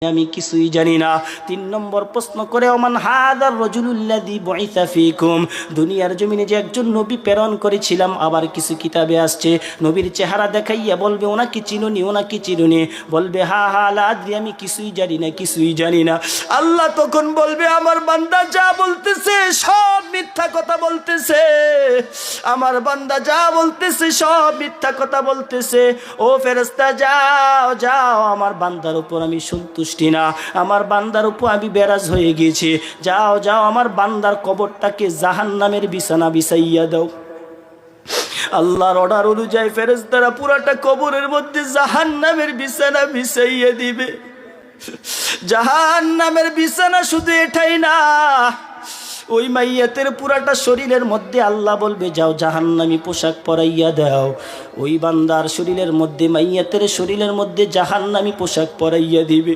আমি কিছুই জানি না। ৩ নম্বর প্রশ্ন করে ওমান হাদার রাজুলুল্লাযী বুইসা ফীকুম, দুনিয়ার জমিনে যে একজন নবী প্রেরণ করেছিলাম, আবার কিছু কিতাবে আসছে নবীর চেহারা দেখাইয়া বলবে ওনাকে চিনুনি, ওনাকে চিনুনি, বলবে হা হা লা আদ্রি, আমি কিছুই জানি না, কিছুই জানি না। আল্লাহ তখন বলবে আমার বান্দা যা বলতেছে সব মিথ্যা কথা বলতেছে, আমার বান্দা যা বলতেছে সব মিথ্যা কথা বলতেছে। ও ফেরেশতা যাও যাও, আমার বান্দার উপর আমি সন্তুষ্টি না, আমার বান্দার উপর আমি বেরাজ হয়ে গেছি, যাও যাও আমার বান্দার কবরটাকে জাহান্নামের বিছানা বিছাইয়া দাও। আল্লাহর অর্ডার অনুযায়ী ফেরেশতারা পুরাটা কবরের মধ্যে জাহান্নামের বিছানা বিছাইয়া দিবে। জাহান্নামের বিছানা শুধু এটাই না, ওই মাইয়াতের পুরাটা শরীরের মধ্যে আল্লাহ বলবে যাও জাহান্নামী পোশাক পরাইয়া দাও। ওই বান্দার শরীরের মধ্যে, মাইয়াতের শরীরের মধ্যে জাহান্নামী পোশাক পরাইয়া দিবে।